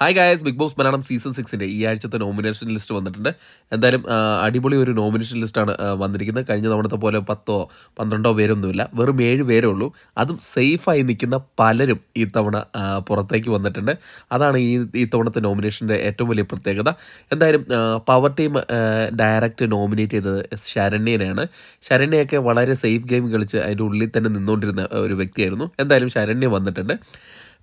Hi guys, big boss Malayalam season 6 ഈ ആഴ്ചത്തെ nomination list വന്നിട്ടുണ്ട്. എന്തായാലും അടിപൊളി ഒരു നോമിനേഷൻ ലിസ്റ്റാണ് വന്നിരിക്കുന്നത്. കഴിഞ്ഞ തവണത്തെ പോലെ 10-12 പേരൊന്നുമില്ല, വെറും 7 പേരേ ഉള്ളൂ. അതും സേഫായി നിൽക്കുന്ന പലരും ഈ തവണ പുറത്തേക്ക് വന്നിട്ടുണ്ട്. അതാണ് ഈ തവണത്തെ നോമിനേഷൻ്റെ ഏറ്റവും വലിയ പ്രത്യേകത. എന്തായാലും പവർ ടീം ഡയറക്റ്റ് നോമിനേറ്റ് ചെയ്തത് ശരണ്യനെയാണ്. ശരണ്യൊക്കെ വളരെ സേഫ് ഗെയിം കളിച്ച് അതിൻ്റെ ഉള്ളിൽ തന്നെ നിന്നുകൊണ്ടിരുന്ന ഒരു വ്യക്തിയായിരുന്നു. എന്തായാലും ശരണ്യ വന്നിട്ടുണ്ട്.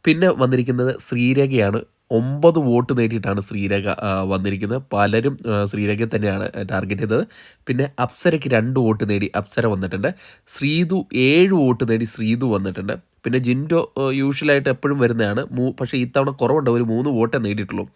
പിന്നെ വന്നിരിക്കുന്നത് ശ്രീരേഖയാണ്. 9 വോട്ട് നേടിയിട്ടാണ് ശ്രീരേഖ വന്നിരിക്കുന്നത്. പലരും ശ്രീരേഖയെ തന്നെയാണ് ടാർഗറ്റ് ചെയ്തത്. പിന്നെ അപ്സരയ്ക്ക് 2 വോട്ട് നേടി അപ്സര വന്നിട്ടുണ്ട്. ശ്രീതു 7 വോട്ട് നേടി ശ്രീതു വന്നിട്ടുണ്ട്. പിന്നെ ജിൻഡോ യൂഷ്വലായിട്ട് എപ്പോഴും വരുന്നതാണ്, പക്ഷേ ഇത്തവണ കുറവുണ്ട്, ഒരു 3 വോട്ടേ നേടിയിട്ടുള്ളൂ.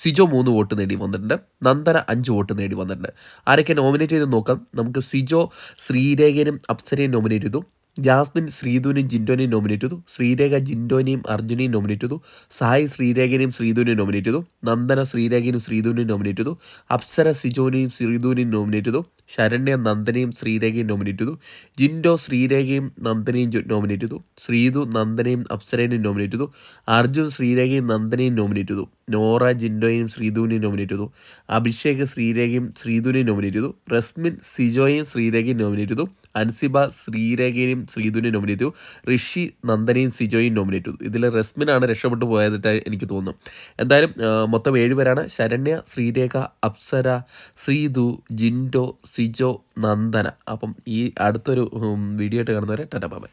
സിജോ 3 വോട്ട് നേടി വന്നിട്ടുണ്ട്. നന്ദന 5 വോട്ട് നേടി വന്നിട്ടുണ്ട്. ആരൊക്കെ നോമിനേറ്റ് ചെയ്ത് നോക്കാം നമുക്ക്. സിജോ ശ്രീരേഖനും അപ്സരയും നോമിനേറ്റ് ചെയ്തു. ജാസ്മിൻ ശ്രീധുവിനെയും ജിൻഡോനെയും നോമിനേറ്റ് ചെയ്തു. ശ്രീരേഖ ജിൻഡോനെയും അർജുനെയും നോമിനേറ്റ് ചെയ്തു. സായി ശ്രീരേഖനെയും ശ്രീധുവിനെയും നോമിനേറ്റ് ചെയ്തു. നന്ദന ശ്രീരേഖയും ശ്രീധുവിനെയും നോമിനേറ്റ് ചെയ്തു. അപ്സര സിജോനെയും ശ്രീധുവിനെയും നോമിനേറ്റ് ചെയ്തു. ശരണ്യ നന്ദനയും ശ്രീരേഖയും നോമിനേറ്റ് ചെയ്തു. ജിൻഡോ ശ്രീരേഖയും നന്ദനയും നോമിനേറ്റ് ചെയ്തു. ശ്രീധു നന്ദനയും അപ്സരനെയും നോമിനേറ്റ് ചെയ്തു. അർജുൻ ശ്രീരേഖയും നന്ദനയും നോമിനേറ്റ് ചെയ്തു. നോറ ജിൻഡോയും ശ്രീധുവിനെയും നോമിനേറ്റ് ചെയ്തു. അഭിഷേക് ശ്രീരേഖയും ശ്രീധുവിനെയും നോമിനേറ്റ് ചെയ്തു. റസ്മിൻ സിജോയും ശ്രീരേഖയും നോമിനേറ്റ് ചെയ്തു. അൻസിബ ശ്രീരേഖയും ശ്രീധുവിനെയും നോമിനേറ്റ് ചെയ്തു. ഋഷി നന്ദനയും സിജോയും നോമിനേറ്റ് ചെയ്തു. ഇതിൽ റസ്മിനാണ് രക്ഷപ്പെട്ടു പോയതായിട്ട് എനിക്ക് തോന്നുന്നു. എന്തായാലും മൊത്തം 7 പേരാണ്. ശരണ്യ, ശ്രീരേഖ, അപ്സര, ശ്രീധു, ജിൻഡോ, സിജോ, നന്ദന. അപ്പം ഈ അടുത്തൊരു വീഡിയോ ആയിട്ട് കാണുന്നവരെ ടാറ്റാ ബൈ.